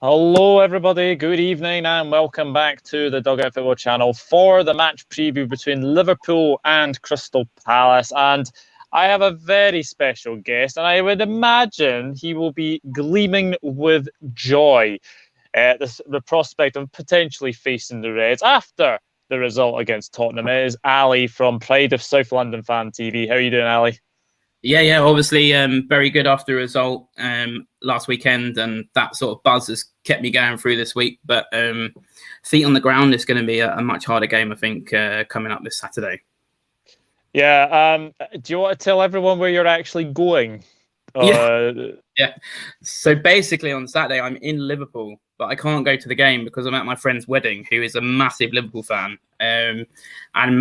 Hello, everybody. Good evening, and welcome back to the Dugout Football channel for the match preview between Liverpool and Crystal Palace. And I have a very special guest, and I would imagine he will be gleaming with joy at the prospect of potentially facing the Reds after the result against Tottenham. It is Ali from Pride of South London Fan TV. How are you doing, Ali? Yeah, obviously very good after the result last weekend, and that sort of buzz has kept me going through this week. But feet on the ground is going to be a much harder game, I think, coming up this Saturday. Yeah, do you want to tell everyone where you're actually going? Yeah. So basically on Saturday, I'm in Liverpool, but I can't go to the game because I'm at my friend's wedding, who is a massive Liverpool fan. And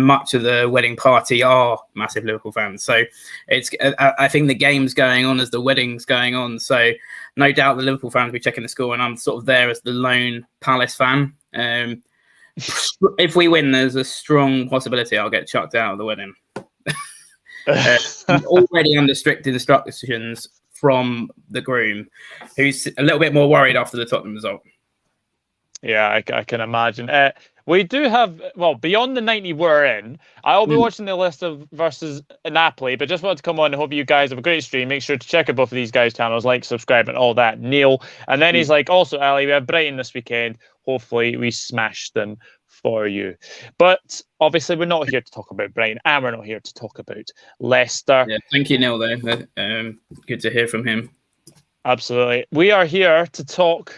much of the wedding party are massive Liverpool fans. So I think the game's going on as the wedding's going on. So no doubt the Liverpool fans will be checking the score, and I'm sort of there as the lone Palace fan. If we win, there's a strong possibility I'll get chucked out of the wedding. Already under strict instructions from the groom, who's a little bit more worried after the Tottenham result. Yeah, I can imagine. We do have, well, beyond the 90 we're in, I'll be watching the Leicester versus Napoli, but just wanted to come on and hope you guys have a great stream. Make sure to check out both of these guys' channels, like, subscribe, and all that. Neil. And then he's like, also, Ali, we have Brighton this weekend. Hopefully we smash them for you. But obviously we're not here to talk about Brighton, and we're not here to talk about Leicester. Yeah, thank you, Neil, though. Good to hear from him. Absolutely. We are here to talk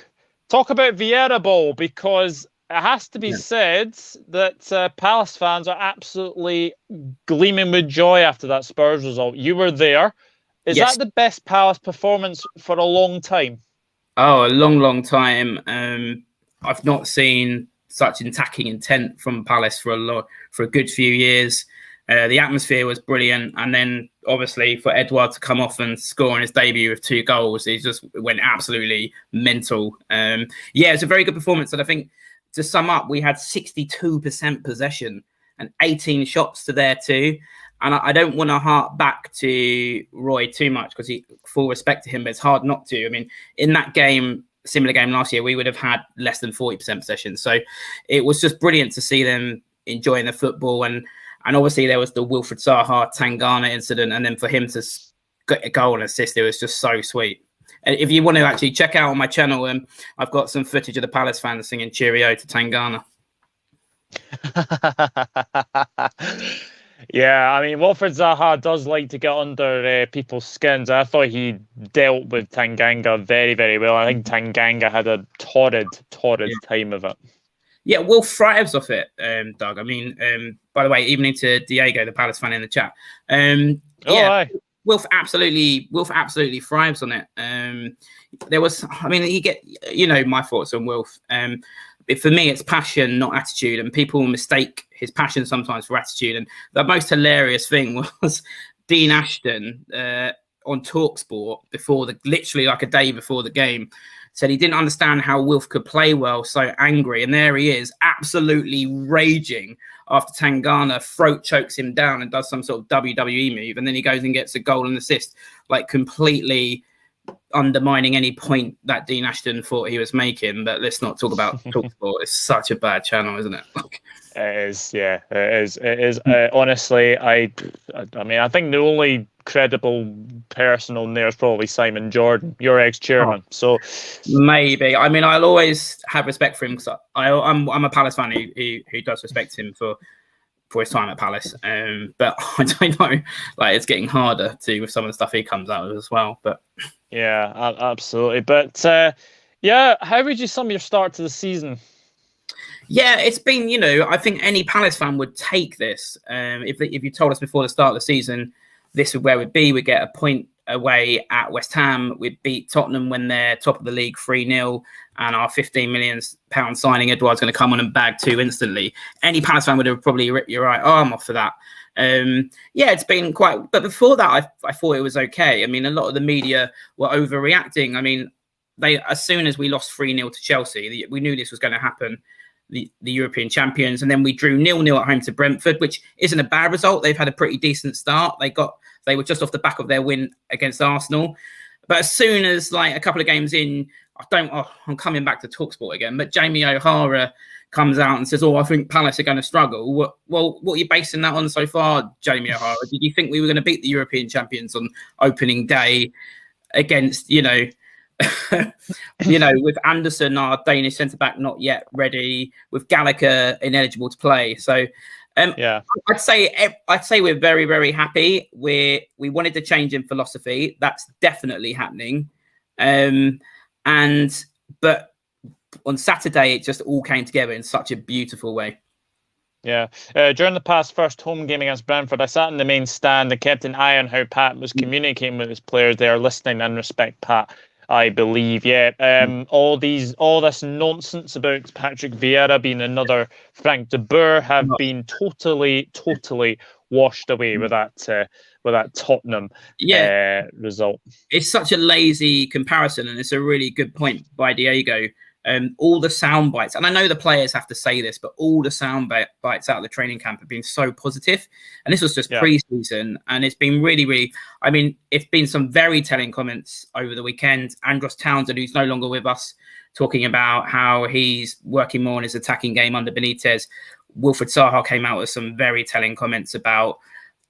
about Vieira ball, because it has to be said that Palace fans are absolutely gleaming with joy after that Spurs result. You were there. Is that the best Palace performance for a long time? Oh, a long time. I've not seen such attacking intent from Palace for a good few years. The atmosphere was brilliant, and then obviously for Edouard to come off and score on his debut with 2 goals, he just went absolutely mental. It's a very good performance, and I think to sum up, we had 62% possession and 18 shots to their 2. And I don't want to hark back to Roy too much, because full respect to him, but it's hard not to. I mean, in that game, similar game last year, we would have had less than 40% possession. So it was just brilliant to see them enjoying the football. And obviously there was the Wilfried Zaha Tangana incident. And then for him to get a goal and assist, it was just so sweet. And if you want to actually check out on my channel, I've got some footage of the Palace fans singing cheerio to Tangana. Yeah, I mean, Wilfried Zaha does like to get under people's skins. I thought he dealt with Tanganga very, very well. I think Tanganga had a torrid time of it. Yeah, Wolf thrives off it, Doug. I mean, by the way, evening to Diego, the Palace fan in the chat. Wolf absolutely thrives on it. My thoughts on Wolf. For me, it's passion, not attitude, and people mistake his passion sometimes for attitude. And the most hilarious thing was Dean Ashton on TalkSport literally like a day before the game, said he didn't understand how Wolf could play well, so angry. And there he is, absolutely raging after Tangana throat chokes him down and does some sort of WWE move. And then he goes and gets a goal and assist, like completely undermining any point that Dean Ashton thought he was making. But let's not talk about TalkSport. It's such a bad channel, isn't it? It is, yeah, it is. Honestly, I mean, I think the only credible person on there is probably Simon Jordan, your ex-chairman. So maybe. I mean, I'll always have respect for him, because I'm a Palace fan who does respect him for his time at Palace. But I don't know, like, it's getting harder with some of the stuff he comes out with as well. But yeah, absolutely. But how would you sum your start to the season? Yeah, it's been, I think any Palace fan would take this. If you told us before the start of the season, this is where we'd be. We'd get a point away at West Ham. We'd beat Tottenham when they're top of the league 3-0. And our £15 million signing, Edouard's going to come on and bag 2 instantly. Any Palace fan would have probably ripped your right arm off for that. It's been quite... But before that, I thought it was okay. I mean, a lot of the media were overreacting. I mean, as soon as we lost 3-0 to Chelsea, we knew this was going to happen. The European champions, and then we drew 0-0 at home to Brentford, which isn't a bad result. They've had a pretty decent start. They were just off the back of their win against Arsenal. But as soon as, like, a couple of games in, I'm coming back to TalkSport again, but Jamie O'Hara comes out and says, I think Palace are going to struggle. What are you basing that on so far, Jamie O'Hara? Did you think we were going to beat the European champions on opening day against, with Anderson, our Danish centre-back, not yet ready, with Gallagher ineligible to play? So I'd say we're very, very happy. We wanted to change in philosophy. That's definitely happening. But on Saturday, it just all came together in such a beautiful way. Yeah. During the past first home game against Brentford, I sat in the main stand and kept an eye on how Pat was communicating with his players. They are listening and respect Pat, I believe. Yeah. All this nonsense about Patrick Vieira being another Frank de Boer have been totally washed away with that Tottenham result. It's such a lazy comparison, and it's a really good point by Diego. All the sound bites, and I know the players have to say this, but all the sound bites out of the training camp have been so positive. And this was just pre-season, and it's been really, really, it's been some very telling comments over the weekend. Andros Townsend, who's no longer with us, talking about how he's working more on his attacking game under Benitez. Wilfried Zaha came out with some very telling comments about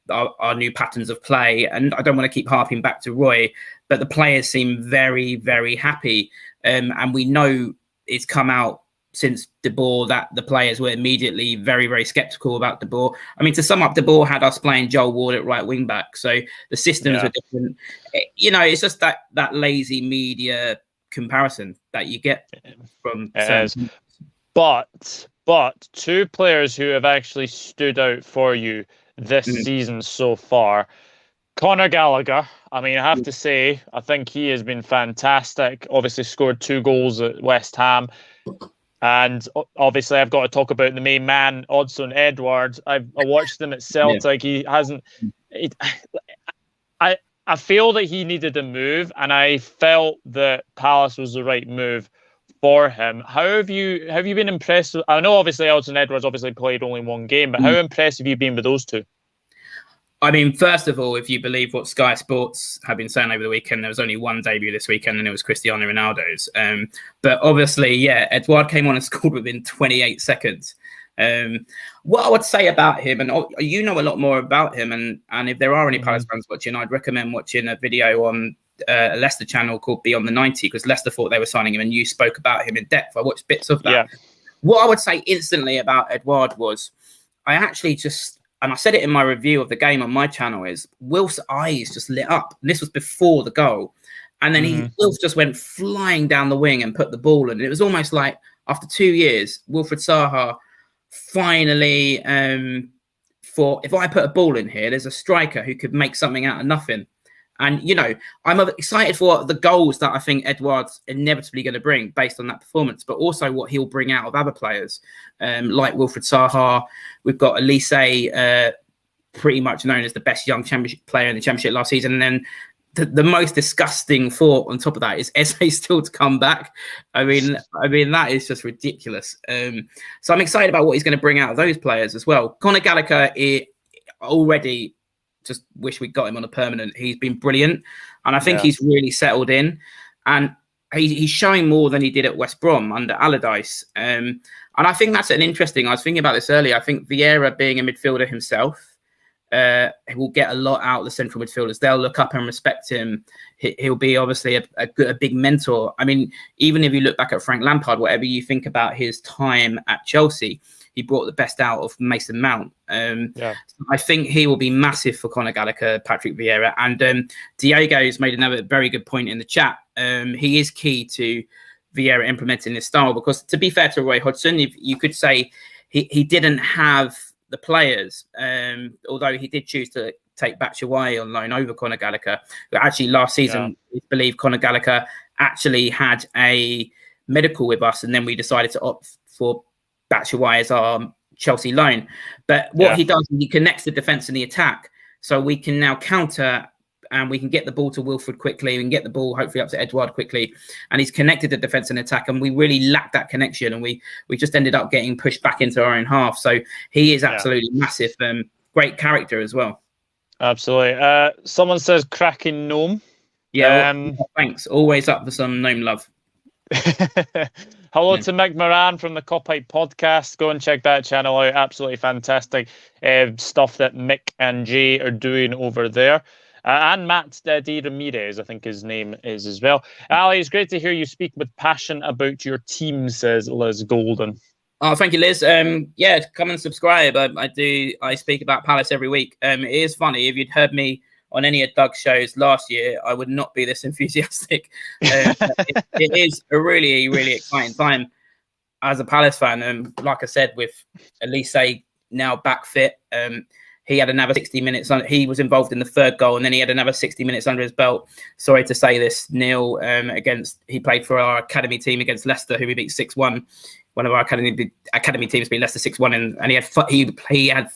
our new patterns of play. And I don't want to keep harping back to Roy, but the players seem very, very happy. And we know it's come out since De Boer that the players were immediately very, very sceptical about De Boer. To sum up, De Boer had us playing Joel Ward at right wing back. So the systems were different. It's just that lazy media comparison that you get from. But two players who have actually stood out for you this season so far. Conor Gallagher, I have to say, I think he has been fantastic. Obviously scored 2 goals at West Ham. And obviously I've got to talk about the main man, Odsonne Edouard. I watched him at Celtic. He hasn't... I feel that he needed a move, and I felt that Palace was the right move for him. How have you been impressed with, I know obviously Odsonne Edouard's obviously played only 1 game, but how impressed have you been with those two? First of all, if you believe what Sky Sports have been saying over the weekend, there was only 1 debut this weekend, and it was Cristiano Ronaldo's. But obviously, Edouard came on and scored within 28 seconds. What I would say about him, and you know a lot more about him, and if there are any Palace fans watching, I'd recommend watching a video on a Leicester channel called Beyond the 90, because Leicester thought they were signing him, and you spoke about him in depth. I watched bits of that. Yeah. What I would say instantly about Edouard was, I actually just... And I said it in my review of the game on my channel, is Wilf's eyes just lit up. And this was before the goal. And then Wilf just went flying down the wing and put the ball in. And it was almost like after 2 years, Wilfried Zaha finally thought, if I put a ball in here, there's a striker who could make something out of nothing. And, I'm excited for the goals that I think Edouard's inevitably going to bring based on that performance, but also what he'll bring out of other players like Wilfried Zaha. We've got Alisson, pretty much known as the best young championship player in the championship last season. And then the most disgusting thought on top of that is Eze still to come back. That is just ridiculous. So I'm excited about what he's going to bring out of those players as well. Conor Gallagher already... just wish we got him on a permanent. He's been brilliant, and I think he's really settled in, and he's showing more than he did at West Brom under Allardyce. And I think that's an interesting... I was thinking about this earlier. I think Vieira, being a midfielder himself, he will get a lot out of the central midfielders. They'll look up and respect him. He'll be obviously a big mentor. Even if you look back at Frank Lampard, whatever you think about his time at Chelsea, he brought the best out of Mason Mount. I think he will be massive for Conor Gallagher, Patrick Vieira. And Diego's made another very good point in the chat. He is key to Vieira implementing this style, because to be fair to Roy Hodgson, you could say he didn't have the players, although he did choose to take Batshuayi on loan over Conor Gallagher. But actually last season, I believe Conor Gallagher actually had a medical with us, and then we decided to opt for Batshuayi as our Chelsea loan. But what he does is he connects the defence and the attack, so we can now counter, and we can get the ball to Wilfried quickly. We can get the ball hopefully up to Edouard quickly, and he's connected the defence and attack, and we really lacked that connection, and we just ended up getting pushed back into our own half. So he is absolutely massive, great character as well. Absolutely. Someone says cracking gnome. Yeah, thanks. Always up for some gnome love. Hello to Mick Moran from the Copite podcast. Go and check that channel out. Absolutely fantastic stuff that Mick and Jay are doing over there. And Matt D. Ramirez, I think his name is as well. Ali, it's great to hear you speak with passion about your team, says Liz Golden. Oh, thank you, Liz. Yeah, come and subscribe. I speak about Palace every week. It is funny. If you'd heard me on any of Doug's shows last year, I would not be this enthusiastic. It is a really, really exciting time as a Palace fan. And like I said, with Elise now back fit, he had another 60 minutes. He was involved in the third goal, and then he had another 60 minutes under his belt. Sorry to say this, Neil. He played for our academy team against Leicester, who we beat 6-1. One of our academy teams beat Leicester 6-1, and he had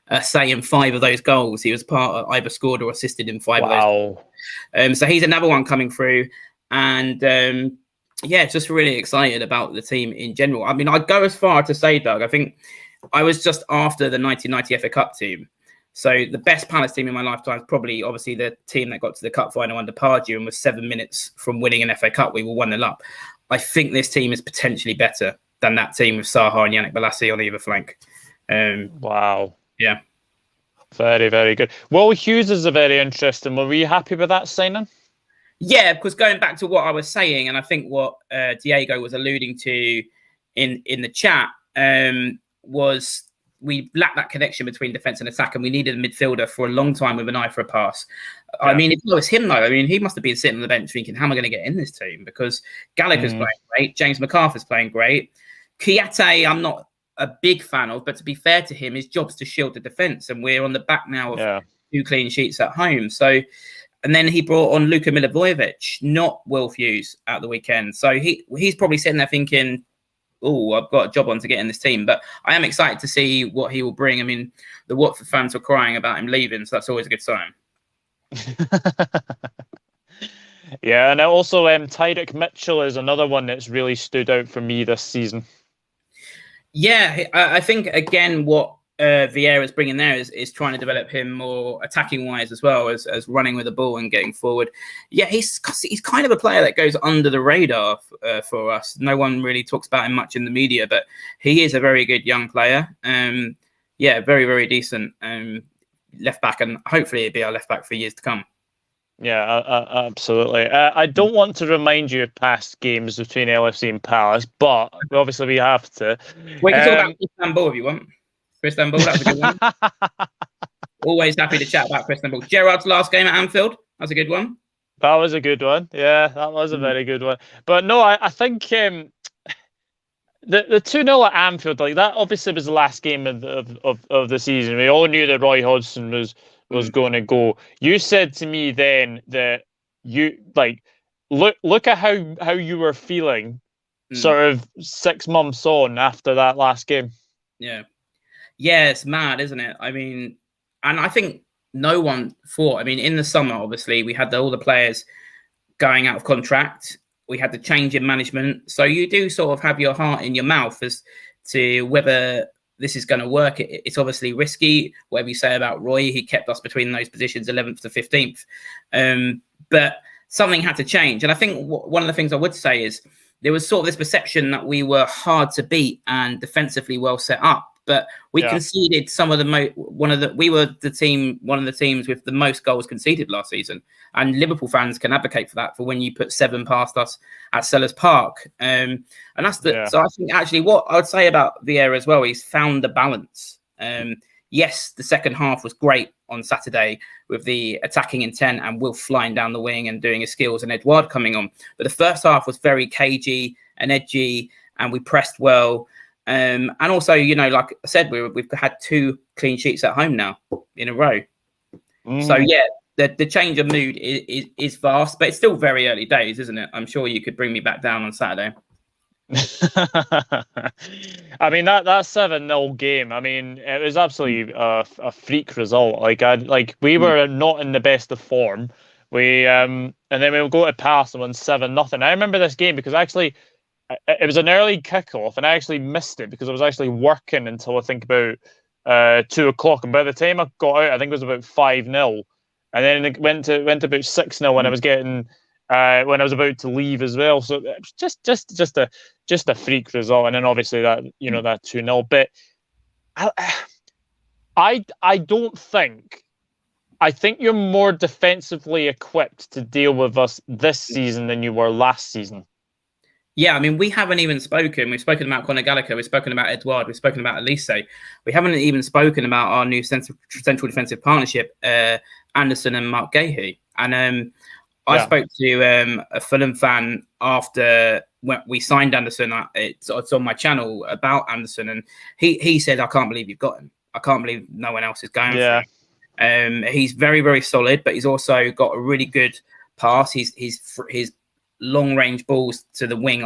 a say in 5 of those goals. He was part of either scored or assisted in 5 of those. So he's another one coming through, and just really excited about the team in general. I mean, I'd go as far to say, Doug, I think I was just after the 1990 FA Cup team. So the best Palace team in my lifetime is probably, obviously, the team that got to the cup final under Pardew and was 7 minutes from winning an FA Cup. We were 1-0 up. I think this team is potentially better than that team with Saha and Yannick Bolasie on either flank. Wow. Yeah. Very, very good. Will Hughes is a very interesting. Were you happy with that signing? Yeah, because going back to what I was saying, and I think what Diego was alluding to in the chat, was we lacked that connection between defence and attack, and we needed a midfielder for a long time with an eye for a pass. Yeah. I mean, if it was him, though, I mean, he must have been sitting on the bench thinking, how am I going to get in this team? Because Gallagher's playing great. James McArthur's playing great. Guaita, I'm not a big fan of, but to be fair to him, his job's to shield the defence, and we're on the back now of 2 clean sheets at home. So, and then he brought on Luka Milivojevic, not Will Hughes, at the weekend. So he's probably sitting there thinking, oh, I've got a job on to get in this team. But I am excited to see what he will bring. I mean, the Watford fans were crying about him leaving, so that's always a good sign. Yeah, and also Tyrick Mitchell is another one that's really stood out for me this season. Yeah, I think, again, what Vieira's bringing there is trying to develop him more attacking-wise as well as running with the ball and getting forward. Yeah, he's kind of a player that goes under the radar for us. No one really talks about him much in the media, but he is a very good young player. Yeah, very, very decent left back, and hopefully it'll be our left back for years to come. Yeah, absolutely. I don't want to remind you of past games between LFC and Palace, but obviously we have to. We can talk about Istanbul if you want. Istanbul, that was a good one. Always happy to chat about Istanbul. Gerrard's last game at Anfield, that's a good one. That was a good one. Yeah, that was a very good one. But no, I think the 2-0 at Anfield, like that, obviously was the last game of the season. We all knew that Roy Hodgson was going to go. You said to me then that you look at how you were feeling, sort of 6 months on after that last game. Yeah, it's mad, isn't it? I mean, and I think no one thought. I mean, in the summer, obviously, we had all the players going out of contract. We had the change in management. So you do sort of have your heart in your mouth as to whether this is going to work. It's obviously risky. Whatever you say about Roy, he kept us between those positions, 11th to 15th. But something had to change. And I think one of the things I would say is there was sort of this perception that we were hard to beat and defensively well set up. But we conceded some of the one of the teams with the most goals conceded last season, and Liverpool fans can advocate for that. For when you put 7 past us at Sellers Park, and that's So I think actually what I would say about Vieira as well, he's found the balance. Yes, the second half was great on Saturday with the attacking intent and Will flying down the wing and doing his skills and Edouard coming on. But the first half was very cagey and edgy, and we pressed well. And also, you know, like I said, we've had 2 clean sheets at home now in a row. So yeah, the change of mood is vast, but it's still very early days, isn't it? I'm sure you could bring me back down on Saturday. I mean that 7-0 game. I mean, it was absolutely a freak result. We were not in the best of form. And then we'll go to Palace and win 7-0. I remember this game because actually. It was an early kickoff, and I actually missed it because I was actually working until I think about 2 o'clock. And by the time I got out, I think it was about 5-0, and then it went to about 6-0 when I was getting when I was about to leave as well. So it was just a freak result, and then obviously that that 2-0. But I don't think. I think you're more defensively equipped to deal with us this season than you were last season. Yeah, I mean, we haven't even spoken. We've spoken about Conor Gallagher. We've spoken about Edouard. We've spoken about Alisson. We haven't even spoken about our new central defensive partnership, Anderson and Mark Gahey. And I spoke to a Fulham fan after when we signed Anderson. It's on my channel about Anderson, and he said, "I can't believe you've got him. I can't believe no one else is going for him." He's very, very solid, but he's also got a really good pass. His long range balls to the wing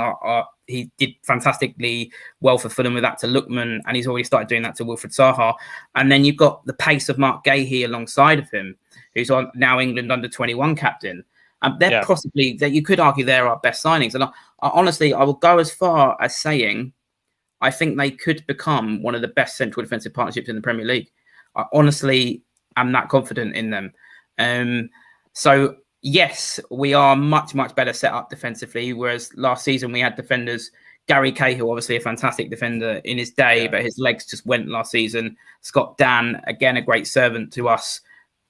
he did fantastically well for Fulham with that to Lookman, and he's already started doing that to Wilfried Zaha. And then you've got the pace of Mark Gahey alongside of him, who's on now England under-21 captain. They're possibly, that you could argue, they're our best signings. And I honestly, I will go as far as saying I think they could become one of the best central defensive partnerships in the Premier League. I honestly am that confident in them. So yes, we are much, much better set up defensively, whereas last season we had defenders, Gary Cahill, obviously a fantastic defender in his day, but his legs just went last season. Scott Dan, again, a great servant to us,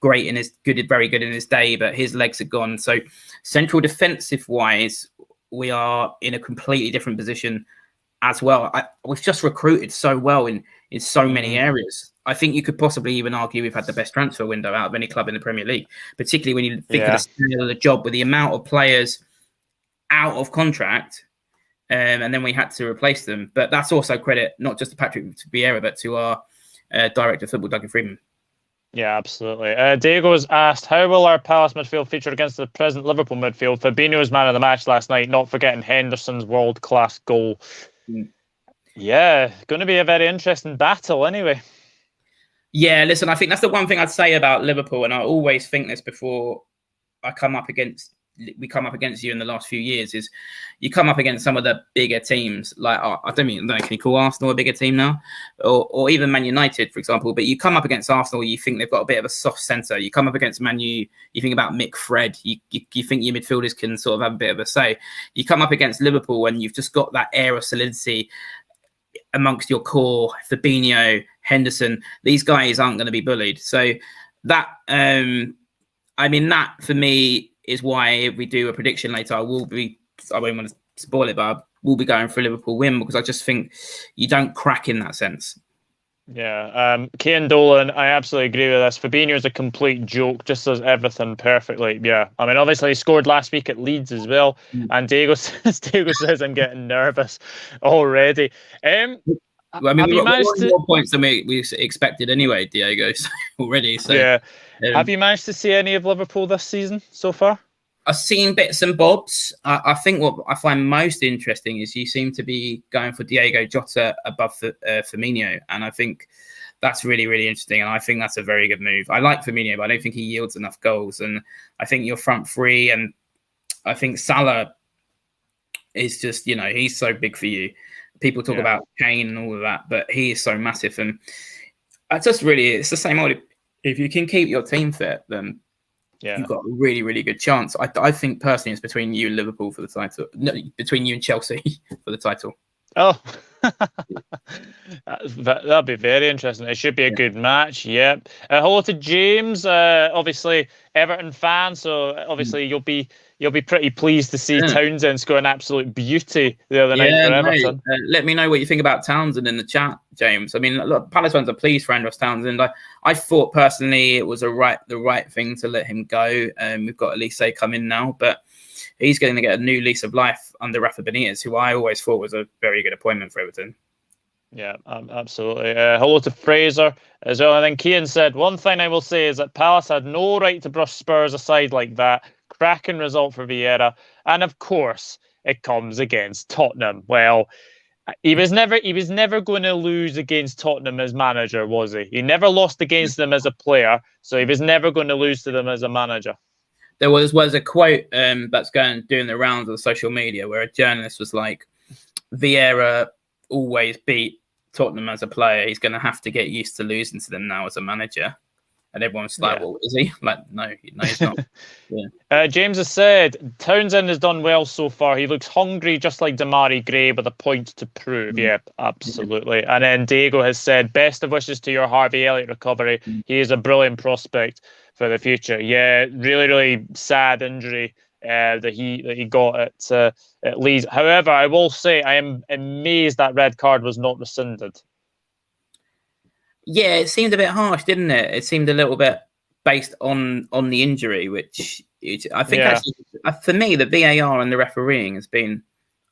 very good in his day, but his legs are gone. So central defensive-wise, we are in a completely different position as well. We've just recruited so well in so many areas. I think you could possibly even argue we've had the best transfer window out of any club in the Premier League, particularly when you think of the scale of the job with the amount of players out of contract, and then we had to replace them. But that's also credit not just to Patrick Vieira, but to our director of football, Doug Freeman. Yeah, absolutely. Diego's asked, how will our Palace midfield feature against the present Liverpool midfield? Fabinho's man of the match last night, not forgetting Henderson's world-class goal. Yeah, going to be a very interesting battle anyway. Yeah, listen, I think that's the one thing I'd say about Liverpool, and I always think this before we come up against you in the last few years, is you come up against some of the bigger teams. Like, I don't know, can you call Arsenal a bigger team now? Or even Man United, for example. But you come up against Arsenal, you think they've got a bit of a soft centre. You come up against Man U, you think about Mick Fred. You think your midfielders can sort of have a bit of a say. You come up against Liverpool and you've just got that air of solidity amongst your core, Fabinho, Henderson. These guys aren't going to be bullied. So that, that for me is why if we do a prediction later, I won't want to spoil it, but I will be going for a Liverpool win, because I just think you don't crack in that sense. Yeah, Cian Dolan, I absolutely agree with this. Fabinho is a complete joke, just does everything perfectly. Yeah, I mean, obviously he scored last week at Leeds as well, and Diego says I'm getting nervous already. Well, I mean, we've got more points than we expected anyway, Diego, already. So yeah, have you managed to see any of Liverpool this season so far? I've seen bits and bobs. I think what I find most interesting is you seem to be going for Diego Jota above Firmino, and I think that's really, really interesting. And I think that's a very good move. I like Firmino, but I don't think he yields enough goals. And I think your front three, and I think Salah is just, he's so big for you. People talk about Kane and all of that, but he is so massive. And it's the same old. If you can keep your team fit, then you've got a really, really good chance. I think personally it's between you and Liverpool for the title. No, between you and Chelsea for the title. Oh, that'd be very interesting. It should be a good match. Yep. Hello to James. Obviously Everton fan, so obviously you'll be pretty pleased to see Townsend score an absolute beauty the other night for Everton. Let me know what you think about Townsend in the chat, James. I mean, look, Palace fans are pleased for Andros Townsend. I thought personally it was the right thing to let him go. We've got Alisson come in now, but he's going to get a new lease of life under Rafa Benitez, who I always thought was a very good appointment for Everton. Yeah, absolutely. Hello to Fraser as well. And then Cian said, one thing I will say is that Palace had no right to brush Spurs aside like that. Cracking result for Vieira. And of course, it comes against Tottenham. Well, he was never going to lose against Tottenham as manager, was he? He never lost against them as a player, so he was never going to lose to them as a manager. There was a quote that's doing the rounds on social media where a journalist was like, Vieira always beat Tottenham as a player. He's going to have to get used to losing to them now as a manager. And everyone's like, well, is he? Like, no, he's not. James has said, Townsend has done well so far. He looks hungry, just like Damari Gray, with a point to prove. Yeah, absolutely. And then Diego has said, best of wishes to your Harvey Elliott recovery. He is a brilliant prospect for the future. Yeah, really, really sad injury that he got at Leeds. However, I will say I am amazed that red card was not rescinded. Yeah, it seemed a bit harsh, didn't it? It seemed a little bit based on the injury, which I think actually, for me, the VAR and the refereeing has been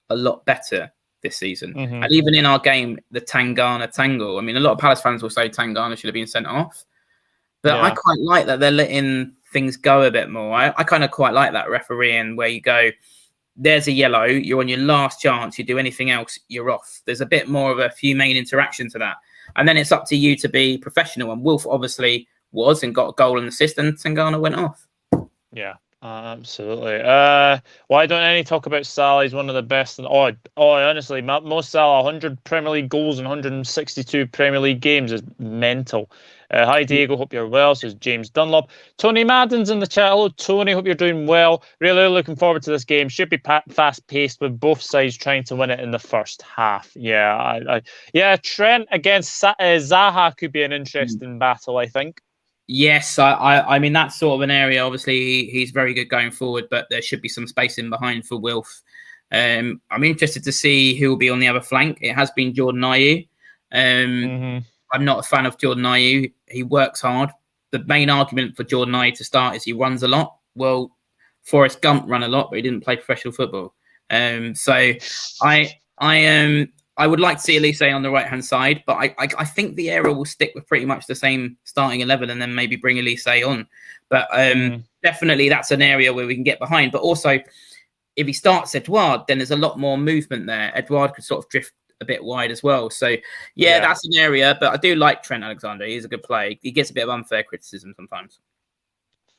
a lot better this season. And even in our game, the Tangana Tangle, I mean, a lot of Palace fans will say Tangana should have been sent off. But I quite like that they're letting things go a bit more. I kind of quite like that refereeing where you go, there's a yellow, you're on your last chance, you do anything else, you're off. There's a bit more of a humane interaction to that. And then it's up to you to be professional. And Wolf obviously was and got a goal and assist, and Tangana went off. Yeah, absolutely. Why don't any talk about Salah? He's one of the best. Honestly, most Salah, 100 Premier League goals in 162 Premier League games is mental. Hi, Diego. Hope you're well. Says James Dunlop. Tony Madden's in the chat. Hello, Tony. Hope you're doing well. Really looking forward to this game. Should be fast-paced with both sides trying to win it in the first half. Yeah, Trent against Zaha could be an interesting battle, I think. Yes, I mean, that's sort of an area. Obviously, he's very good going forward, but there should be some space in behind for Wilf. I'm interested to see who will be on the other flank. It has been Jordan Ayew. I'm not a fan of Jordan Ayew. He works hard. The main argument for Jordan Ayew to start is he runs a lot. Well, Forrest Gump ran a lot, but he didn't play professional football. So I would like to see Alisson on the right-hand side, but I think Vieira will stick with pretty much the same starting 11 and then maybe bring Alisson on. But definitely that's an area where we can get behind. But also, if he starts Edouard, then there's a lot more movement there. Edouard could sort of drift a bit wide as well. So, yeah, that's an area. But I do like Trent Alexander. He's a good player. He gets a bit of unfair criticism sometimes.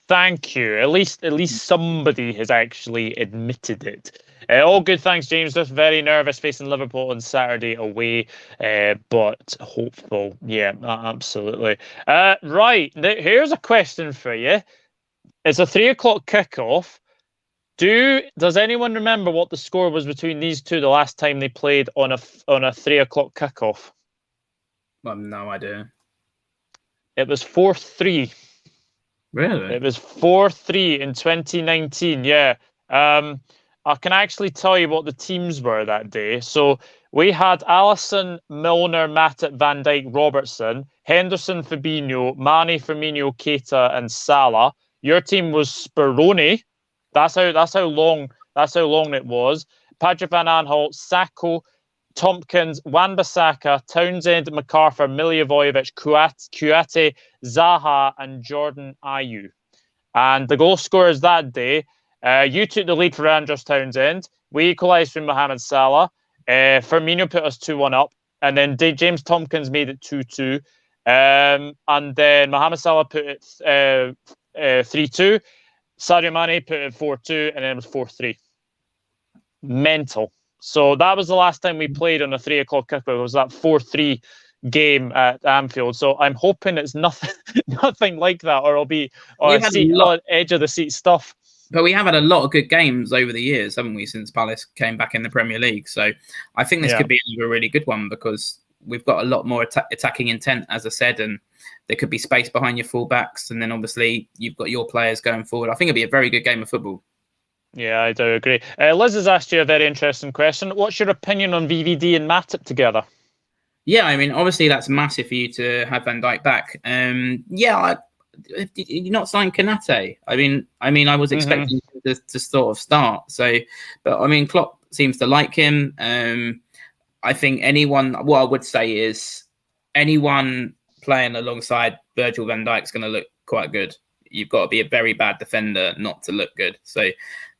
Thank you. At least somebody has actually admitted it. All good, thanks, James. Just very nervous facing Liverpool on Saturday away, but hopeful. Yeah, absolutely. Right, here's a question for you. It's a 3:00 kickoff. Does anyone remember what the score was between these two the last time they played on a 3:00 kickoff? I have no idea. It was 4-3. Really? It was 4-3 in 2019. Yeah. I can actually tell you what the teams were that day. So we had Alisson, Milner, Matip, Van Dijk, Robertson, Henderson, Fabinho, Mane, Firmino, Keita, and Salah. Your team was Speroni. That's how long it was. Patrick Van Aanholt, Sakho, Tompkins, Wan-Bissaka, Townsend, MacArthur, Milivojevic, Kouyaté, Zaha, and Jordan Ayew. And the goal scorers that day, you took the lead for Andros Townsend. We equalised from Mohamed Salah. Firmino put us 2-1 up. And then James Tompkins made it 2-2. And then Mohamed Salah put it 3-2. Sadio Mane put it 4-2. And then it was 4-3. Mental. So that was the last time we played on a 3:00 kickoff. It was that 4-3 game at Anfield. So I'm hoping it's nothing like that, or it'll be edge of the seat stuff. But we have had a lot of good games over the years, haven't we, since Palace came back in the Premier League? So I think this could be a really good one because we've got a lot more attacking intent, as I said, and there could be space behind your fullbacks. And then obviously you've got your players going forward. I think it'll be a very good game of football. Yeah, I do agree. Liz has asked you a very interesting question. What's your opinion on VVD and Matip together? Yeah, I mean, obviously that's massive for you to have Van Dijk back. Did you not sign Konate? I mean, I was expecting him to sort of start. So, but I mean, Klopp seems to like him. I think what I would say is anyone playing alongside Virgil van Dijk's going to look quite good. You've got to be a very bad defender not to look good. So,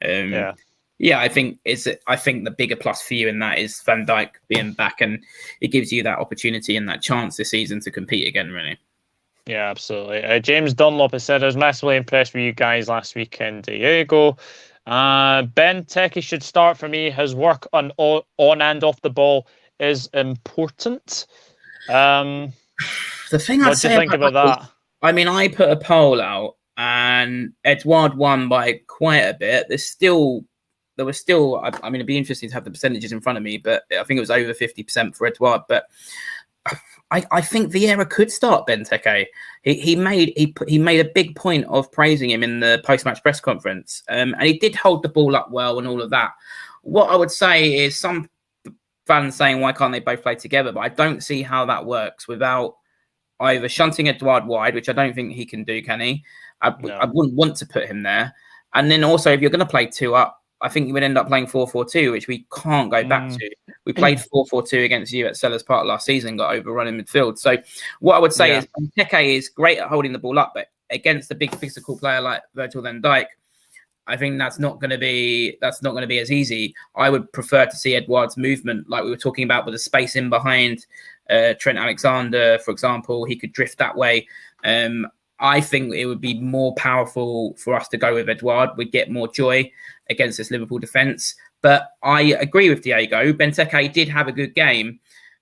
I think the bigger plus for you in that is Van Dijk being back, and it gives you that opportunity and that chance this season to compete again, really. Yeah, absolutely. James Dunlop has said, I was massively impressed with you guys last weekend. There you go. Ben Teke should start for me. His work on and off the ball is important. The thing what do you think about that? I mean, I put a poll out and Edouard won by quite a bit. There was still, I mean, it'd be interesting to have the percentages in front of me, but I think it was over 50% for Edouard. But I think Vieira could start Benteke. He made a big point of praising him in the post-match press conference, and he did hold the ball up well and all of that. What I would say is some fans saying, why can't they both play together? But I don't see how that works without either shunting Edouard wide, which I don't think he can do, can he? I wouldn't want to put him there. And then also, if you're going to play two up, I think you would end up playing 4-4-2, which we can't go back to. We played 4-4-2 against you at Sellers Park last season, got overrun in midfield. So what I would say is Benteke is great at holding the ball up, but against a big physical player like Virgil van Dijk, I think that's not going to be as easy. I would prefer to see Edouard's movement, like we were talking about, with the space in behind Trent Alexander, for example. He could drift that way. I think it would be more powerful for us to go with Edouard. We'd get more joy against this Liverpool defence. But I agree with Diego. Benteke did have a good game.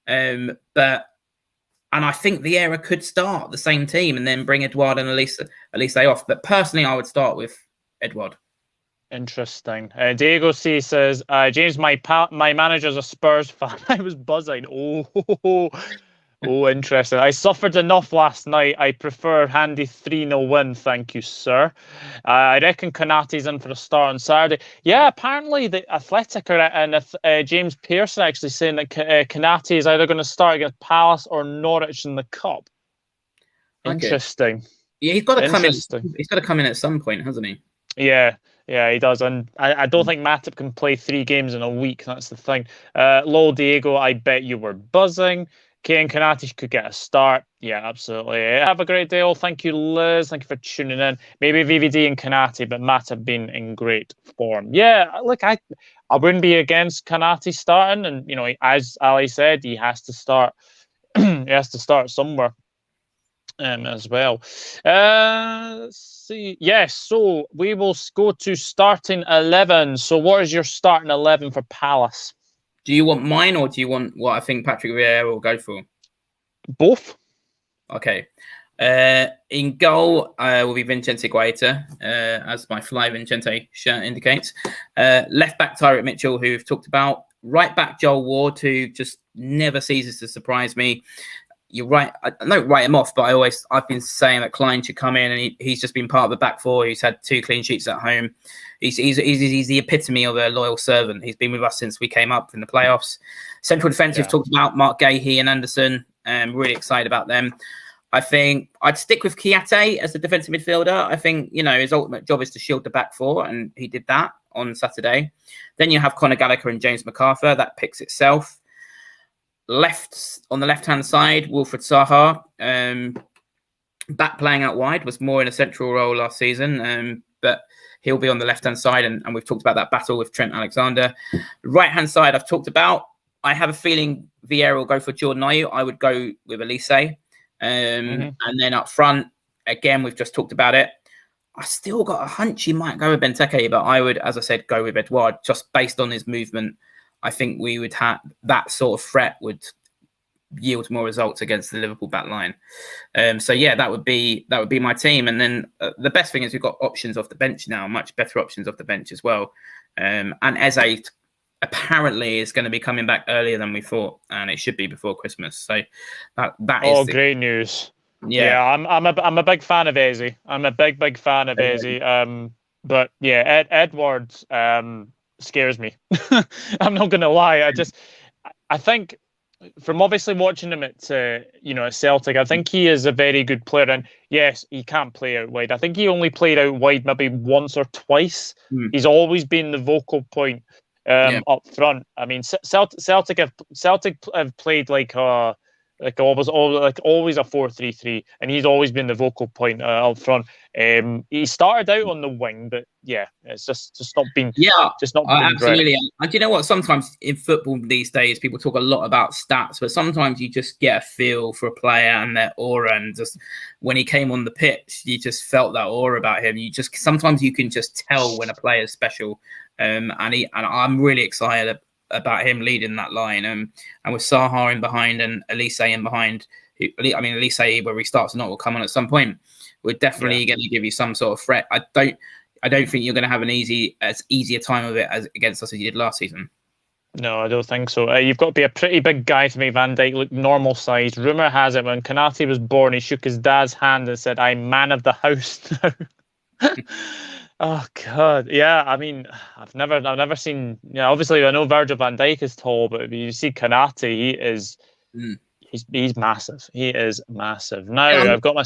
And I think Vieira could start the same team and then bring Edouard and Elise off. But personally, I would start with Edouard. Interesting. Diego C says, James, my manager's a Spurs fan. I was buzzing. Oh, interesting. I suffered enough last night. I prefer handy 3-0 win. Thank you, sir. I reckon Konate's in for a start on Saturday. Yeah, apparently the Athletic are, and James Pearson actually saying that Konate is either going to start against Palace or Norwich in the Cup. Interesting. Okay. Yeah, he's got to come in. He's got to come in at some point, hasn't he? Yeah, he does. And I don't think Matip can play 3 games in a week. That's the thing. Lol Diego, I bet you were buzzing. Kane Konate could get a start. Yeah, absolutely. Have a great day all. Thank you, Liz. Thank you for tuning in. Maybe VVD and Konate, but Matip been in great form. Yeah, look, I wouldn't be against Konate starting. And, you know, as Ali said, he has to start. He has to start somewhere. As well. Let's see. Yes, so we will go to starting 11. So what is your starting 11 for Palace? Do you want mine or do you want what I think Patrick Vieira will go for? Both. Okay. In goal will be Vicente Guaita, as my Fly Vicente shirt indicates. Left back Tyrick Mitchell, who we've talked about. Right back Joel Ward, who just never ceases to surprise me. You're right. I don't write him off, but I've been saying that Klein should come in, and he's just been part of the back four. He's had 2 clean sheets at home. He's the epitome of a loyal servant. He's been with us since we came up in the playoffs. Central defence, we've talked about Mark Gahey and Anderson. Really excited about them. I think I'd stick with Kiate as the defensive midfielder. I think, you know, his ultimate job is to shield the back four, and he did that on Saturday. Then you have Conor Gallagher and James MacArthur. That picks itself. On the left-hand side, Wilfred Zaha. Back playing out wide, was more in a central role last season, but he'll be on the left-hand side, and we've talked about that battle with Trent Alexander. Right-hand side, I've talked about. I have a feeling Vieira will go for Jordan Ayew. I would go with Elise. And then up front, again, we've just talked about it. I still got a hunch he might go with Benteke, but I would, as I said, go with Edouard, just based on his movement. I think we would have that sort of threat would yield more results against the Liverpool back line. So yeah, that would be my team. And then the best thing is we've got options off the bench now, much better options off the bench as well. And Eze apparently is going to be coming back earlier than we thought, and it should be before Christmas. So that is great news. Yeah, I'm a big fan of Eze. I'm a big fan of Eze. But yeah, Edward scares me. I'm not going to lie. I think from obviously watching him at Celtic, I think he is a very good player. And yes, he can't play out wide. I think he only played out wide maybe once or twice. He's always been the vocal point up front. I mean, Celtic have played like always a 4-3-3, and he's always been the vocal point up front. He started out on the wing, but yeah, it's just not been absolutely. Great. And do you know what? Sometimes in football these days, people talk a lot about stats, but sometimes you just get a feel for a player and their aura. And just when he came on the pitch, you just felt that aura about him. Sometimes you can just tell when a player is special. And I'm really excited about him leading that line. And with Zaha in behind and Elise in behind, I mean, Elise, whether he starts or not, will come on at some point. We're definitely going to give you some sort of threat. I don't think you're going to have as easy a time of it as against us as you did last season. No, I don't think so. You've got to be a pretty big guy to make Van Dijk look normal size. Rumour has it when Konate was born, he shook his dad's hand and said, "I'm man of the house now." Oh God, yeah. I mean, I've never seen. Yeah, obviously I know Virgil van Dijk is tall, but if you see Konate, he is. He's massive. He is massive. Now I've got my.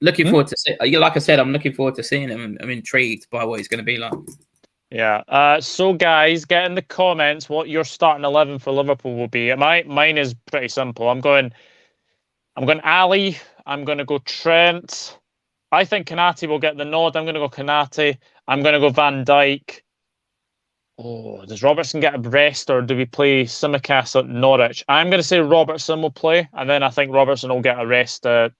Looking forward to see. Like I said, I'm looking forward to seeing him. I'm intrigued by what he's going to be like. Yeah. So guys, get in the comments what your starting 11 for Liverpool will be. Mine is pretty simple. I'm going Ali. I'm going to go Trent. I think Konate will get the nod. I'm going to go Konate. I'm going to go Van Dijk. Oh, does Robertson get a rest or do we play Tsimikas at Norwich? I'm going to say Robertson will play, and then I think Robertson will get a rest at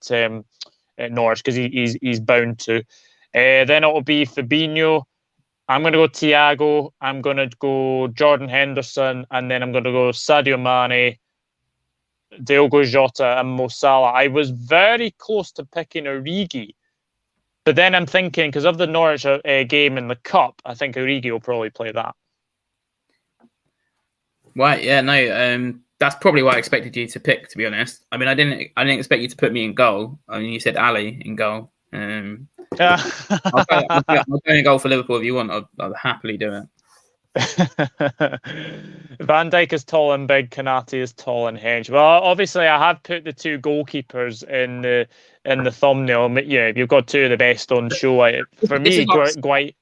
Norwich because he's bound to. Then it will be Fabinho. I'm going to go Thiago. I'm going to go Jordan Henderson, and then I'm going to go Sadio Mane, Diogo Jota, and Mo Salah. I was very close to picking Origi, but then I'm thinking because of the Norwich game in the cup, I think Origi will probably play that. Right? Yeah. No. That's probably what I expected you to pick. To be honest, I mean, I didn't expect you to put me in goal. I mean, you said Ali in goal. I'll go in goal for Liverpool if you want. I'll happily do it. Van Dijk is tall and big. Konate is tall and hench. Well, obviously, I have put the two goalkeepers in the thumbnail. Yeah, you've got two of the best on show. For me, Guaita.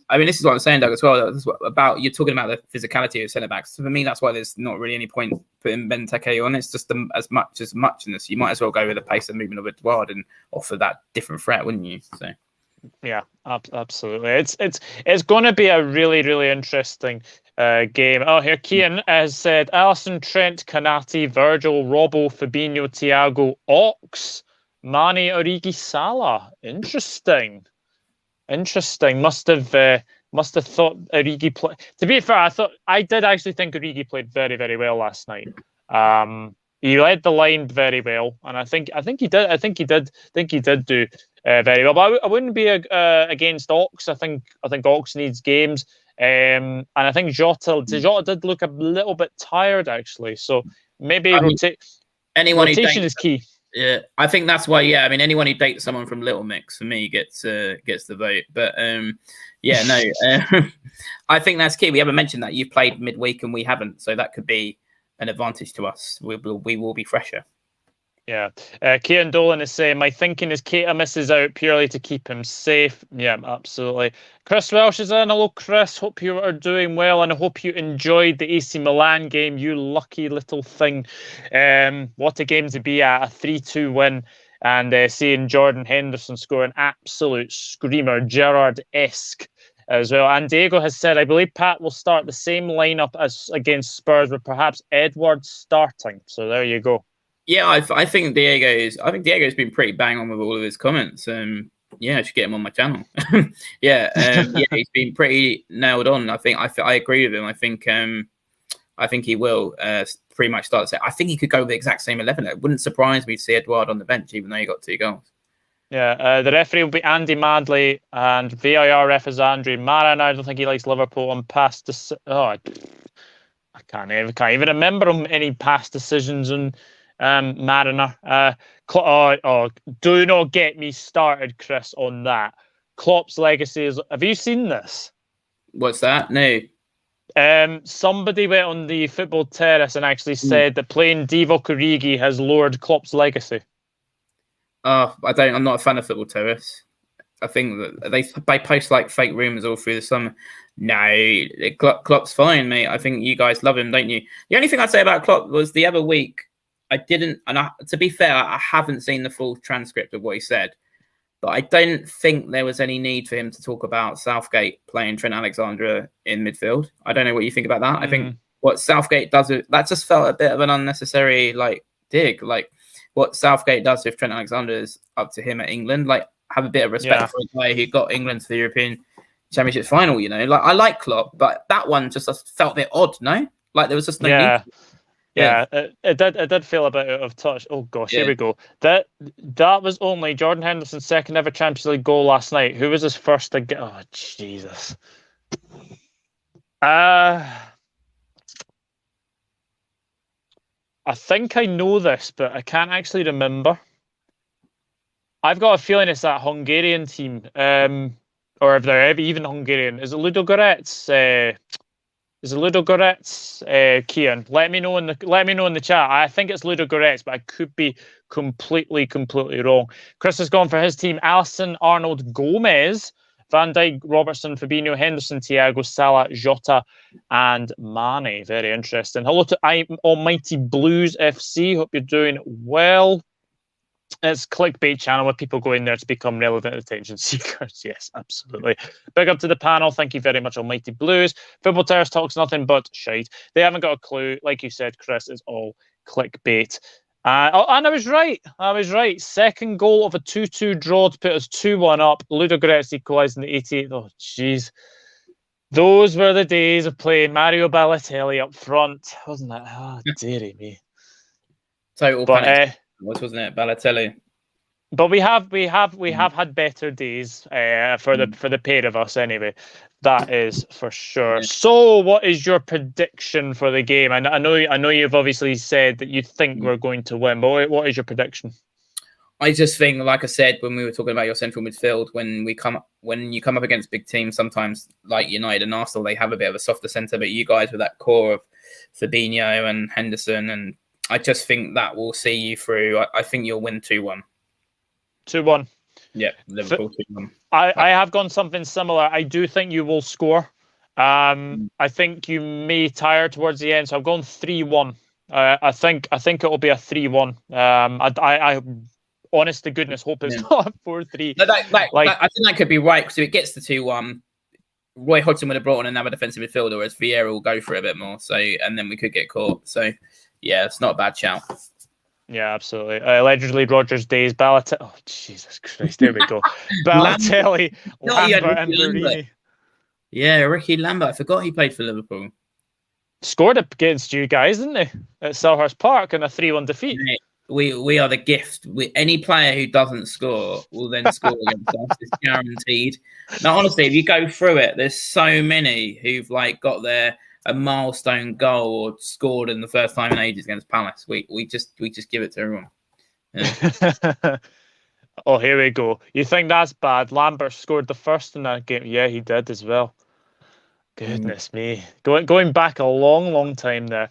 I mean, this is what I'm saying, Doug, as well. This is about you're talking about the physicality of centre backs. So for me, that's why there's not really any point putting Benteke on. It's just as much in this. You might as well go with the pace and movement of Edouard and offer that different threat, wouldn't you? So. Yeah, absolutely. It's going to be a really, really interesting game. Oh, here Kian has said Alisson, Trent, Konate, Virgil, Robbo, Fabinho, Thiago, Ox, Mane, Origi, Salah. Interesting. Must have thought Origi played. To be fair, I did actually think Origi played very, very well last night. He led the line very well, and I think he did do very well. But I wouldn't be against Ox. I think Ox needs games, and I think Jota did look a little bit tired actually. So maybe rotation is key. Yeah, I think that's why. Yeah, I mean, anyone who dates someone from Little Mix for me gets the vote. But yeah, no, I think that's key. We haven't mentioned that you've played midweek and we haven't, so that could be an advantage to us. We will be fresher. Yeah. Kieran Dolan is saying, my thinking is Keita misses out purely to keep him safe. Yeah, absolutely. Chris Welsh is in. Hello, Chris. Hope you are doing well and I hope you enjoyed the AC Milan game, you lucky little thing. What a game to be at. A 3-2 win. And seeing Jordan Henderson score an absolute screamer, Gerrard-esque as well. And Diego has said, I believe Pat will start the same lineup as against Spurs with perhaps Edwards starting. So there you go. Yeah, I think Diego's been pretty bang on with all of his comments. Yeah, I should get him on my channel. Yeah, he's been pretty nailed on. I agree with him. I think he will pretty much start. I think he could go with the exact same 11. It wouldn't surprise me to see Edouard on the bench, even though he got 2 goals. Yeah, the referee will be Andy Madley, and VAR ref is Andrew Marin. I don't think he likes Liverpool on past. I can't even remember any past decisions on. Mariner. Do not get me started, Chris, on that. Klopp's legacy is. Have you seen this? What's that? No. Somebody went on the football terrace and actually said that playing Divock Origi has lowered Klopp's legacy. I'm not a fan of football terrace. I think that they post like fake rumours all through the summer. No, Klopp's fine, mate. I think you guys love him, don't you? The only thing I'd say about Klopp was the other week. To be fair, I haven't seen the full transcript of what he said, but I don't think there was any need for him to talk about Southgate playing Trent Alexander in midfield. I don't know what you think about that. I think what Southgate does that just felt a bit of an unnecessary dig. Like what Southgate does with Trent Alexander is up to him at England. Like have a bit of respect for a guy who got England to the European Championship final. You know, like I like Klopp, but that one just felt a bit odd. No, like there was just no need. Yeah, it did feel a bit out of touch. Oh gosh, here we go. That was only Jordan Henderson's second ever Champions League goal last night. Who was his first again? Oh Jesus. I think I know this, but I can't actually remember. I've got a feeling it's that Hungarian team, or if they're even Hungarian. Is it Ludogorets? Is it Ludogorets, Kian? Let me know in the chat. I think it's Ludogorets, but I could be completely wrong. Chris has gone for his team: Alisson, Arnold, Gomez, Van Dijk, Robertson, Fabinho, Henderson, Thiago, Salah, Jota, and Mane. Very interesting. Hello to Almighty Blues FC. Hope you're doing well. It's clickbait channel where people go in there to become relevant attention seekers. Yes, absolutely. Big up to the panel. Thank you very much, Almighty Blues. Football Terrace talks nothing but shite. They haven't got a clue. Like you said, Chris, it's all clickbait. And I was right. Second goal of a 2-2 draw to put us 2-1 up. Ludogorets equalised in the 88th. Oh, jeez. Those were the days of playing Mario Balotelli up front, wasn't it? Oh, dearie me. Total panic. Wasn't it, Balotelli? But we have had better days for the pair of us anyway. That is for sure. Yeah. So, what is your prediction for the game? I know you've obviously said that you think we're going to win, but what is your prediction? I just think, like I said when we were talking about your central midfield, when you come up against big teams, sometimes like United and Arsenal, they have a bit of a softer centre. But you guys with that core of Fabinho and Henderson, and I just think that will see you through. I think you'll win 2-1. 2-1. Yeah, Liverpool 2-1. I have gone something similar. I do think you will score. I think you may tire towards the end, so I've gone 3-1. I think it will be a 3-1. I honest to goodness hope it's not a 4-3. I think that could be right, because if it gets to 2-1, Roy Hodgson would have brought on another defensive midfielder, whereas Vieira will go for it a bit more. So, and then we could get caught. So, yeah, it's not a bad shout. Yeah, absolutely. Allegedly, Rogers Days, Balotelli. Oh, Jesus Christ! There we go. Balotelli, Lambert, and Barini. Yeah, Ricky Lambert. I forgot he played for Liverpool. Scored against you guys, didn't he? At Selhurst Park in a 3-1 defeat. Right. We are the gift. Any player who doesn't score will then score against us. It's guaranteed. Now, honestly, if you go through it, there's so many who've got a milestone goal or scored in the first time in ages against Palace. We just give it to everyone. Yeah. Oh, here we go. You think that's bad? Lambert scored the first in that game. Yeah, he did as well. Goodness me. Going back a long time there.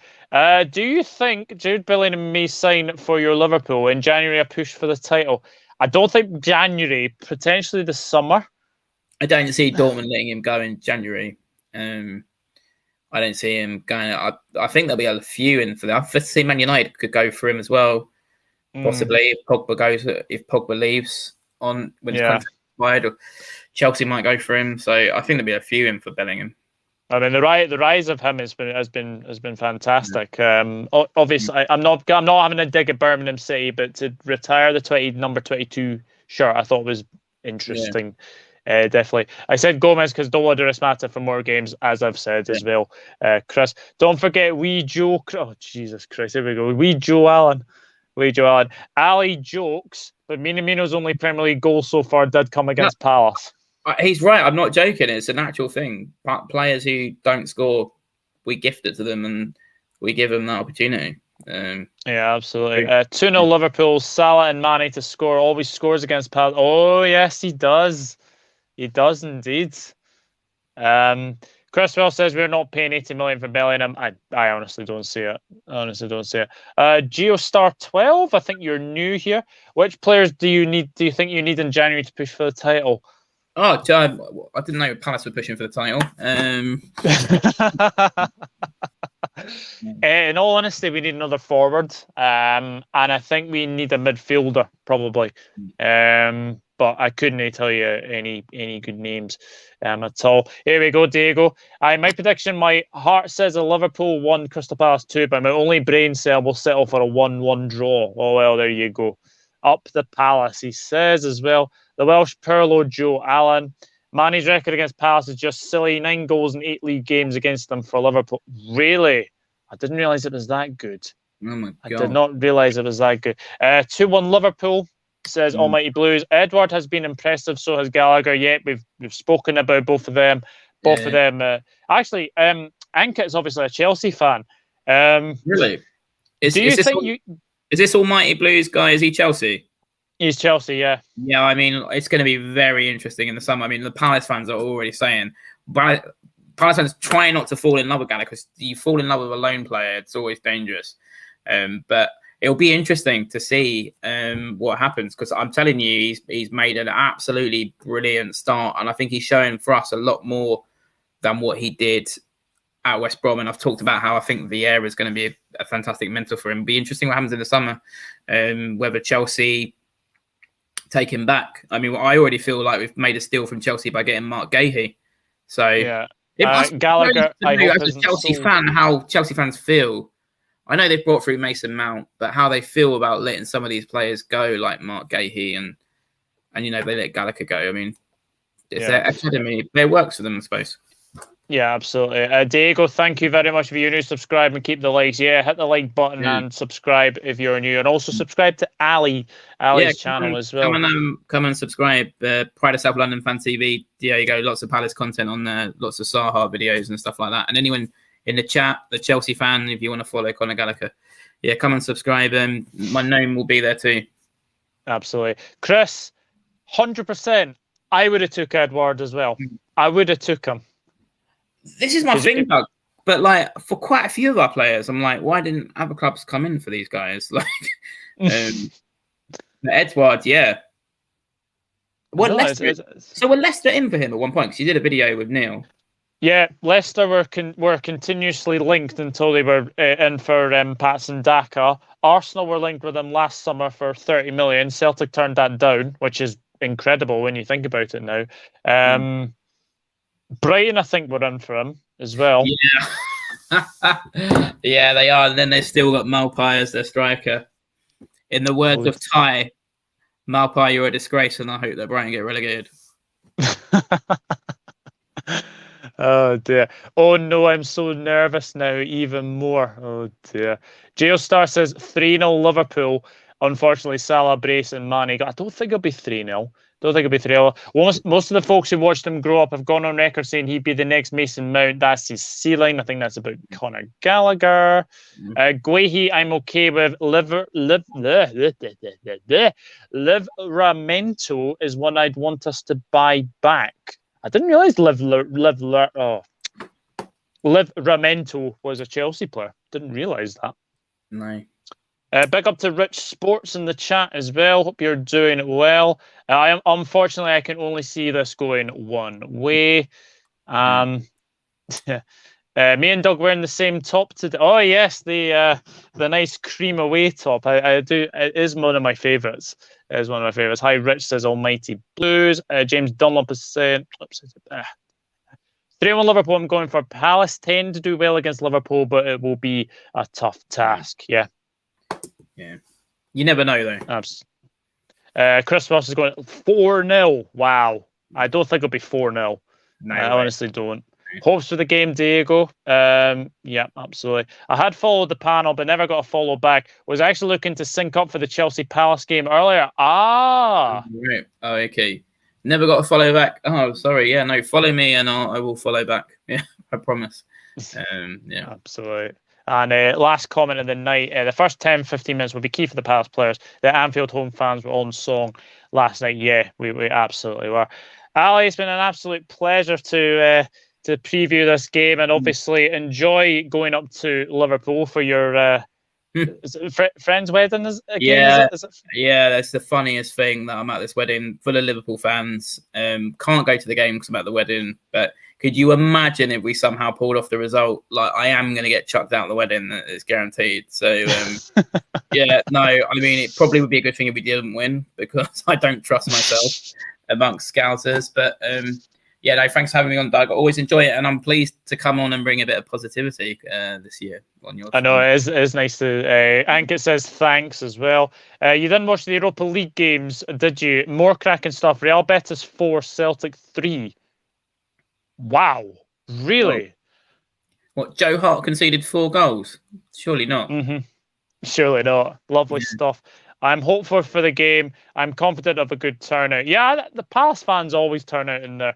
Do you think Jude Bellingham may sign for your Liverpool in January, a push for the title? I don't think January, potentially the summer. I don't see Dortmund letting him go in January. I don't see him going. I think there'll be a few in for that. I see Man United could go for him as well, possibly if Pogba leaves on when his contract expired, or Chelsea might go for him. So I think there'll be a few in for Bellingham. I mean, the rise of him has been fantastic. Obviously, I'm not having a dig at Birmingham City, but to retire the number 22 shirt, I thought was interesting. Yeah. Definitely. I said Gomez because Dolores Mata for more games, as I've said as well. Chris, don't forget wee Joe. Oh, Jesus Christ, here we go. Wee Joe Allen. Ali jokes, but Minamino's only Premier League goal so far did come against Palace. He's right. I'm not joking. It's a natural thing. Players who don't score, we gift it to them and we give them that opportunity. Yeah, absolutely. 2-0 Liverpool. Salah and Mane to score. Always scores against Palace. Oh, yes, he does. He does indeed. Cresswell says we're not paying 80 million for Bellingham. I honestly don't see it. Geostar12, I think you're new here. Which players do you think you need in January to push for the title? Oh, I didn't know Palace were pushing for the title. In all honesty, we need another forward, and I think we need a midfielder probably. But I couldn't tell you any good names at all. Here we go, Diego. My prediction, my heart says a Liverpool 1, Crystal Palace 2, but my only brain cell will settle for a 1-1 draw. Oh, well, there you go. Up the Palace, he says as well. The Welsh Perlo, Joe Allen. Mane's record against Palace is just silly. 9 goals in 8 league games against them for Liverpool. Really? I didn't realise it was that good. Oh my I God. did not realise it was that good. 2-1 Liverpool, says Almighty Blues. Edward has been impressive, so has Gallagher. Yet we've spoken about both of them. Both of them. Actually, Ankit's obviously a Chelsea fan. Really? Do you think is this Almighty Blues guy? Is he Chelsea? He's Chelsea, yeah. Yeah, I mean, it's going to be very interesting in the summer. I mean, the Palace fans are already saying, but Palace fans try not to fall in love with Gallagher, because you fall in love with a lone player, it's always dangerous. But it'll be interesting to see what happens, because I'm telling you, he's made an absolutely brilliant start, and I think he's showing for us a lot more than what he did at West Brom. And I've talked about how I think Vieira is going to be a fantastic mentor for him. It'll be interesting what happens in the summer, whether Chelsea take him back. I mean, I already feel like we've made a steal from Chelsea by getting Mark Gahey. So yeah, Gallagher. I hope as a Chelsea fan, how Chelsea fans feel. I know they've brought through Mason Mount, but how they feel about letting some of these players go, like Mark Gahey, and they let Gallagher go. I mean, it's their academy. It works for them, I suppose. Yeah, absolutely. Diego, thank you very much. If you're new, subscribe and keep the likes. Yeah, hit the like button and subscribe if you're new, and also subscribe to Ali's channel as well. Come and subscribe. Pride of South London Fan TV. There you go. Lots of Palace content on there. Lots of Saha videos and stuff like that. And anyone in the chat, the Chelsea fan, if you want to follow Conor Gallagher, come and subscribe. My name will be there too. Absolutely, Chris. 100%. I would have took Edward as well. I would have took him. This is my thing, Doug. But like for quite a few of our players, I'm like, why didn't other clubs come in for these guys? Like, Edward, yeah. What so were Leicester in for him at one point? Because you did a video with Neil. Yeah, Leicester were continuously linked until they were in for Patson Daka. Arsenal were linked with him last summer for 30 million. Celtic turned that down, which is incredible when you think about it now. Brighton, I think, were in for him as well. Yeah, yeah, they are. And then they've still got Malpai as their striker. In the words of Ty, Malpai, you're a disgrace, and I hope that Brighton get relegated. Oh dear. Oh no, I'm so nervous now, even more. Oh dear. Geostar says 3-0 Liverpool. Unfortunately, Salah, Brace, and Mane. I don't think it'll be 3-0. Don't think it'll be 3-0. Most of the folks who watched him grow up have gone on record saying he'd be the next Mason Mount. That's his ceiling. I think that's about Conor Gallagher. Guahi, I'm okay with. Livramento is one I'd want us to buy back. I didn't realise Livramento was a Chelsea player. Didn't realise that. No. Big up to Rich Sports in the chat as well. Hope you're doing well. Unfortunately, I can only see this going one way. Me and Doug wearing the same top today. Oh yes, the nice cream away top. I do. It is one of my favourites. It is one of my favourites. Hi, Rich says Almighty Blues. James Dunlop is saying 3-1 Liverpool. I'm going for. Palace tend to do well against Liverpool, but it will be a tough task. Yeah. Yeah, you never know though. Chris Ross is going 4-0. Wow, I don't think it'll be 4-0. No, I honestly don't. Hopes for the game, Diego. Yeah, absolutely. I had followed the panel, but never got a follow back. Was actually looking to sync up for the Chelsea Palace game earlier. Right. Oh, okay. Never got a follow back. Oh, sorry. Yeah, no. Follow me, and I will follow back. Yeah, I promise. Yeah, absolutely. And last comment of the night, the first 10-15 minutes will be key for the Palace players. The Anfield home fans were on song last night. Yeah, we absolutely were. Ali, it's been an absolute pleasure to preview this game, and obviously enjoy going up to Liverpool for your friend's wedding. Yeah, that's the funniest thing, that I'm at this wedding full of Liverpool fans. Can't go to the game because I'm at the wedding, but could you imagine if we somehow pulled off the result? Like, I am going to get chucked out of the wedding. It's guaranteed. So, yeah, no, I mean, it probably would be a good thing if we didn't win, because I don't trust myself amongst Scousers. But, yeah, no, thanks for having me on, Doug. I always enjoy it, and I'm pleased to come on and bring a bit of positivity this year on your channel. I know, it is nice to... Ankit says thanks as well. You didn't watch the Europa League games, did you? More cracking stuff. Real Betis 4, Celtic 3. Wow, really? What, Joe Hart conceded 4 goals? Surely not. Surely not. Lovely stuff. I'm hopeful for the game. I'm confident of a good turnout. Yeah, the Palace fans always turn out in their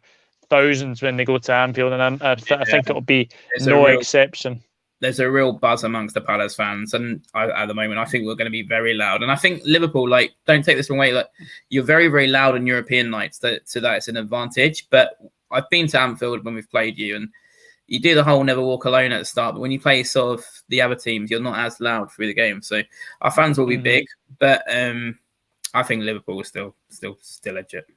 thousands when they go to Anfield, and I think it'll be no exception. There's a real buzz amongst the Palace fans, and at the moment, I think we're going to be very loud. And I think Liverpool, like, don't take this wrong way, like, you're very, very loud on European nights, so that it's an advantage. But I've been to Anfield when we've played you, and you do the whole never walk alone at the start, but when you play sort of the other teams, you're not as loud through the game. So our fans will be big, but I think Liverpool is still legit.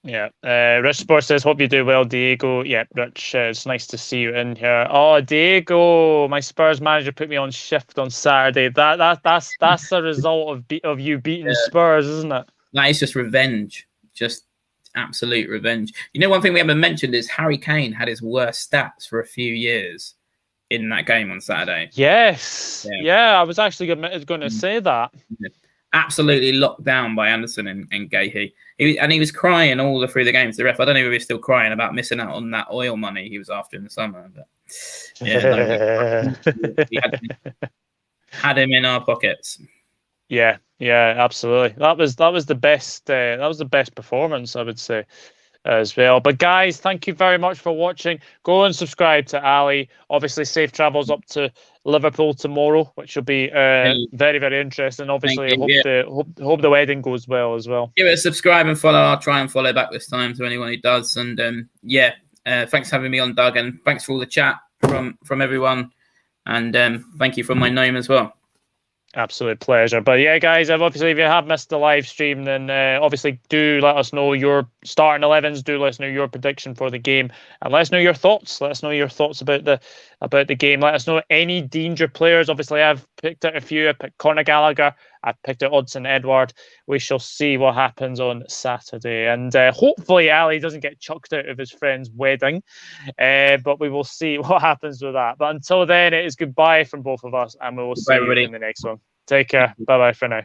Yeah. Rich Sports says, hope you do well, Diego. Yeah, Rich, it's nice to see you in here. Oh, Diego, my Spurs manager put me on shift on Saturday. That's a result of you beating Spurs, isn't it? That is just revenge. Just absolute revenge. You know, one thing we haven't mentioned is Harry Kane had his worst stats for a few years in that game on Saturday. Yes. Yeah, I was actually going to say that. Absolutely locked down by Alisson and Guaita. He was crying all through the games. The ref, I don't know if he's still crying about missing out on that oil money he was after in the summer. But yeah, we had him in our pockets. Yeah, absolutely. That was the best. That was the best performance, I would say, as well. But guys, thank you very much for watching. Go and subscribe to Ali. Obviously, safe travels up to Liverpool tomorrow, which will be very, very interesting. Obviously, hope the wedding goes well as well. Give it a subscribe and follow. I'll try and follow back this time to anyone who does. And thanks for having me on, Doug, and thanks for all the chat from everyone. And thank you from my gnome as well. Absolute pleasure. But yeah, guys, obviously, if you have missed the live stream, then obviously do let us know your starting 11s. Do let us know your prediction for the game, and let us know your thoughts. Let us know your thoughts about the game. Let us know any danger players. Obviously, I've picked out a few. I picked Conor Gallagher. I picked out Odsonne Edouard. We shall see what happens on Saturday, and hopefully Ali doesn't get chucked out of his friend's wedding. But we will see what happens with that. But until then, it is goodbye from both of us, and we will see you in the next one. Take care. Bye-bye for now.